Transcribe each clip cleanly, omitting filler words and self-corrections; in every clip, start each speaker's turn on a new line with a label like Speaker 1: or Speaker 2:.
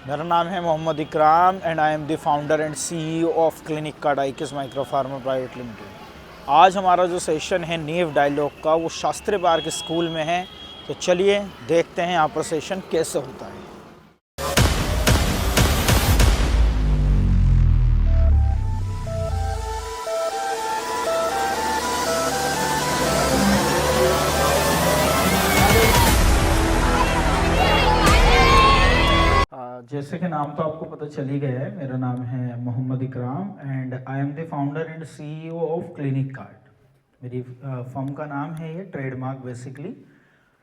Speaker 1: मेरा नाम है Mohammad Ikram and I am the founder and CEO of clinic card आइकिस माइक्रो फार्मा प्राइवेट लिमिटेड। आज हमारा जो सेशन है नीव डायलॉग का वो शास्त्री पार्क स्कूल में है, तो चलिए देखते हैं यहाँ पर सेशन कैसे होता है। जैसे कि नाम तो आपको पता चल ही गया है, मेरा नाम है Mohammad Ikram and I am the founder and CEO of clinic card. मेरी फर्म का नाम है ये, ट्रेडमार्क बेसिकली,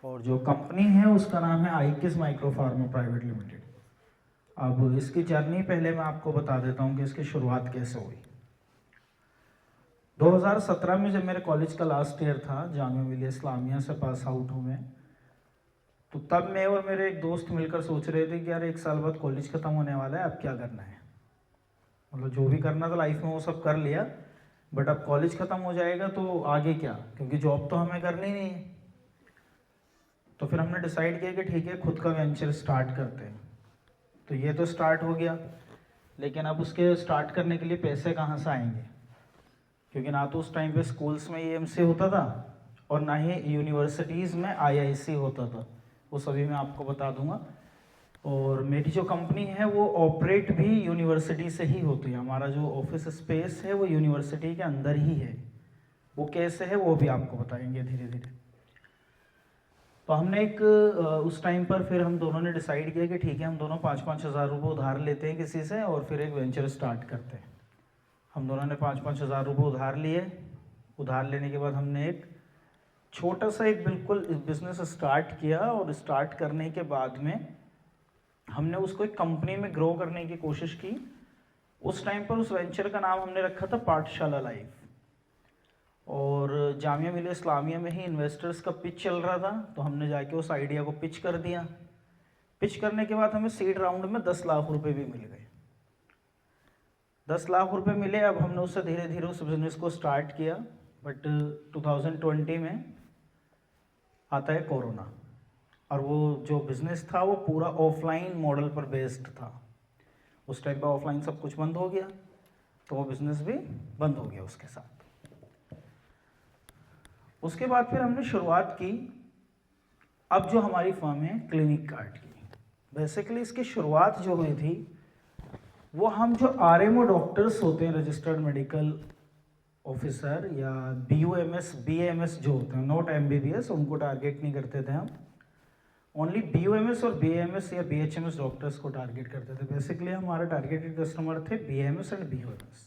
Speaker 1: और जो कंपनी है उसका नाम है आइकिस माइक्रो फार्मा प्राइवेट लिमिटेड। अब इसकी जर्नी पहले मैं आपको बता देता हूँ कि इसकी शुरुआत कैसे हुई। 2017 में जब मेरे कॉलेज का लास्ट ईयर था, जामिया मिलिया इस्लामिया से पास आउट हूँ मैं, तो तब मैं और मेरे एक दोस्त मिलकर सोच रहे थे कि यार 1 साल बाद कॉलेज ख़त्म होने वाला है, अब क्या करना है। मतलब जो भी करना था लाइफ में वो सब कर लिया, बट अब कॉलेज ख़त्म हो जाएगा तो आगे क्या, क्योंकि जॉब तो हमें करनी नहीं है। तो फिर हमने डिसाइड किया कि ठीक है, खुद का वेंचर स्टार्ट करते हैं। तो ये तो स्टार्ट हो गया, लेकिन अब उसके स्टार्ट करने के लिए पैसे कहाँ से आएंगे, क्योंकि ना तो उस टाइम पे स्कूल्स में एएमसी होता था और ना ही यूनिवर्सिटीज़ में आईआईसी होता था। वो सभी मैं आपको बता दूंगा। और मेरी जो कंपनी है वो ऑपरेट भी यूनिवर्सिटी से ही होती है। हमारा जो ऑफिस स्पेस है वो यूनिवर्सिटी के अंदर ही है। वो कैसे है वो भी आपको बताएंगे धीरे धीरे। तो हमने उस टाइम पर फिर हम दोनों ने डिसाइड किया कि ठीक है, हम दोनों 5-5 हज़ार रुपये उधार लेते हैं किसी से और फिर एक वेंचर स्टार्ट करते हैं। हम दोनों ने 5-5 हज़ार रुपये उधार लिए। उधार लेने के बाद हमने एक छोटा सा एक बिल्कुल बिजनेस स्टार्ट किया, और स्टार्ट करने के बाद में हमने उसको एक कंपनी में ग्रो करने की कोशिश की। उस टाइम पर उस वेंचर का नाम हमने रखा था पाठशाला लाइफ, और जामिया मिलिया इस्लामिया में ही इन्वेस्टर्स का पिच चल रहा था, तो हमने जाके उस आइडिया को पिच कर दिया। पिच करने के बाद हमें सीड राउंड में 10 लाख रुपए भी मिल गए। 10 लाख रुपए मिले। अब हमने उससे धीरे धीरे उस बिज़नेस को स्टार्ट किया, बट 2020 में आता है कोरोना, और वो जो बिज़नेस था वो पूरा ऑफलाइन मॉडल पर बेस्ड था। उस टाइम पर ऑफलाइन सब कुछ बंद हो गया, तो वो बिज़नेस भी बंद हो गया उसके साथ। उसके बाद फिर हमने शुरुआत की अब जो हमारी फर्म है क्लिनिक कार्ड की। बेसिकली इसकी शुरुआत जो हुई थी वो हम जो आरएमओ डॉक्टर्स होते हैं, रजिस्टर्ड मेडिकल ऑफिसर या BUMS BAMS जो होते हैं, नॉट MBBS, उनको टारगेट नहीं करते थे हम। ओनली BUMS और BAMS या BHMS डॉक्टर्स को टारगेट करते थे। बेसिकली हमारे टारगेटेड कस्टमर थे BAMS एंड BUMS।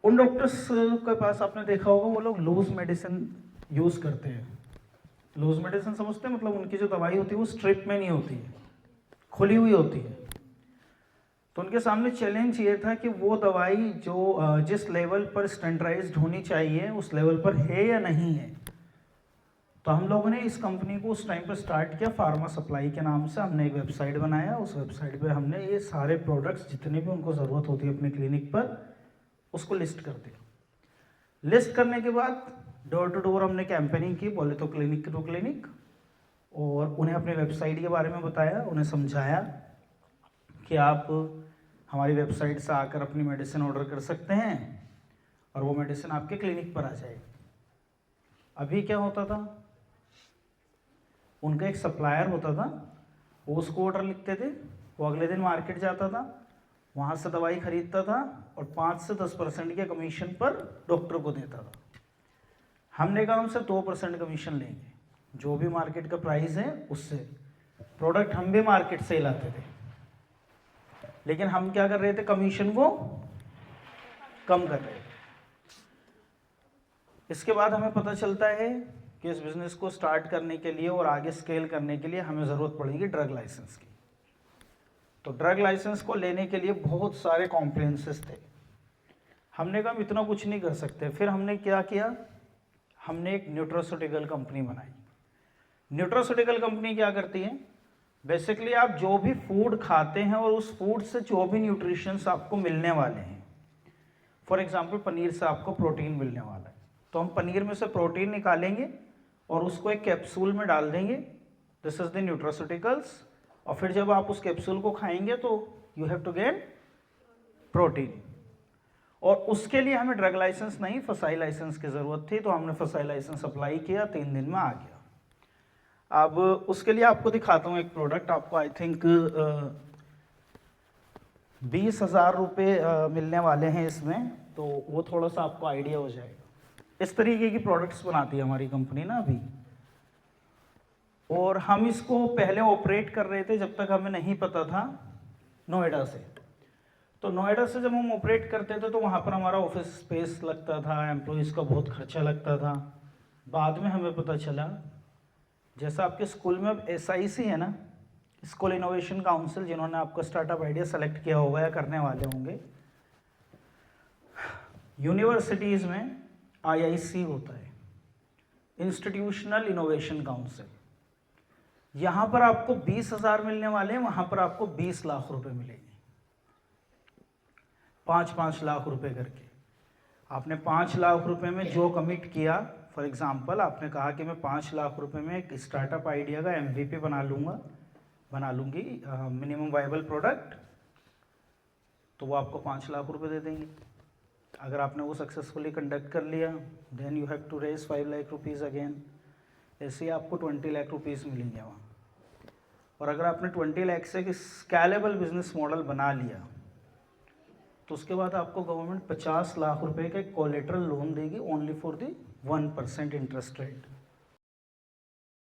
Speaker 1: उन डॉक्टर्स के पास आपने देखा होगा वो लोग लूज मेडिसिन यूज़ करते हैं। लूज मेडिसिन समझते हैं, मतलब उनकी जो दवाई होती है वो स्ट्रिप में नहीं होती है, खुली हुई होती है। तो उनके सामने चैलेंज ये था कि वो दवाई जो जिस लेवल पर स्टैंडर्डाइज्ड होनी चाहिए उस लेवल पर है या नहीं है। तो हम लोगों ने इस कंपनी को उस टाइम पर स्टार्ट किया फार्मा सप्लाई के नाम से। हमने एक वेबसाइट बनाया, उस वेबसाइट पे हमने ये सारे प्रोडक्ट्स जितने भी उनको ज़रूरत होती है अपने क्लिनिक पर, उसको लिस्ट कर दिया। लिस्ट करने के बाद डोर टू डोर हमने कैंपेनिंग की, बोले तो क्लिनिक टू क्लिनिक, और उन्हें अपने वेबसाइट के बारे में बताया, उन्हें समझाया कि आप हमारी वेबसाइट से आकर अपनी मेडिसिन ऑर्डर कर सकते हैं और वो मेडिसिन आपके क्लिनिक पर आ जाएगी। अभी क्या होता था, उनका एक सप्लायर होता था, वो उसको ऑर्डर लिखते थे, वो अगले दिन मार्केट जाता था, वहाँ से दवाई खरीदता था और 5 से 10% के कमीशन पर डॉक्टर को देता था। हमने कहा हमसे 2% कमीशन लेंगे, जो भी मार्केट का प्राइस है उससे। प्रोडक्ट हम भी मार्केट से ही लाते थे, लेकिन हम क्या कर रहे थे, कमीशन को कम कर रहे थे। इसके बाद हमें पता चलता है कि इस बिज़नेस को स्टार्ट करने के लिए और आगे स्केल करने के लिए हमें ज़रूरत पड़ेगी ड्रग लाइसेंस की। तो ड्रग लाइसेंस को लेने के लिए बहुत सारे कॉम्प्लायंसेस थे। हमने कहा हम इतना कुछ नहीं कर सकते। फिर हमने क्या किया, हमने एक न्यूट्रास्यूटिकल कंपनी बनाई। न्यूट्रास्यूटिकल कंपनी क्या करती है, बेसिकली आप जो भी फूड खाते हैं और उस फूड से जो भी न्यूट्रिशंस आपको मिलने वाले हैं, फॉर एग्जांपल पनीर से आपको प्रोटीन मिलने वाला है, तो हम पनीर में से प्रोटीन निकालेंगे और उसको एक कैप्सूल में डाल देंगे। दिस इज द न्यूट्रास्यूटिकल्स, और फिर जब आप उस कैप्सूल को खाएंगे तो you have to gain protein. और उसके लिए हमें ड्रग लाइसेंस नहीं, फसाई लाइसेंस की ज़रूरत थी, तो हमने फसाई लाइसेंस अप्लाई किया, 3 दिन में आ गया। अब उसके लिए आपको दिखाता हूँ एक प्रोडक्ट, आपको आई थिंक 20,000 रुपये मिलने वाले हैं इसमें, तो वो थोड़ा सा आपको आइडिया हो जाएगा। इस तरीके की प्रोडक्ट्स बनाती है हमारी कंपनी ना अभी, और हम इसको पहले ऑपरेट कर रहे थे जब तक हमें नहीं पता था नोएडा से। तो नोएडा से जब हम ऑपरेट करते थे तो वहाँ पर हमारा ऑफिस स्पेस लगता था, एम्प्लॉयज़ का बहुत खर्चा लगता था। बाद में हमें पता चला, जैसा आपके स्कूल में अब SIC है ना, स्कूल इनोवेशन काउंसिल, जिन्होंने आपका स्टार्टअप आइडिया सेलेक्ट किया होगा या करने वाले होंगे, यूनिवर्सिटीज़ में IIC होता है, इंस्टीट्यूशनल इनोवेशन काउंसिल। यहाँ पर आपको 20,000 मिलने वाले हैं, वहाँ पर आपको 20 लाख रुपए मिलेंगे, 5-5 लाख रुपए करके। आपने 5 लाख रुपए में जो कमिट किया, फॉर एग्जांपल आपने कहा कि मैं 5 लाख रुपए में एक स्टार्टअप आइडिया का MVP बना लूँगी मिनिमम वाइबल प्रोडक्ट, तो वो आपको 5 लाख रुपए दे देंगे। अगर आपने वो सक्सेसफुली कंडक्ट कर लिया, then you have to raise 5 lakh rupees again, ऐसे ही आपको 20 लाख रुपीज़ मिलेंगे वहाँ। और अगर आपने 20 लाख से एक स्केलेबल बिजनेस मॉडल बना लिया, तो उसके बाद आपको गवर्नमेंट 50 लाख रुपए का कोलेटरल लोन देगी, only for the 1% interest rate.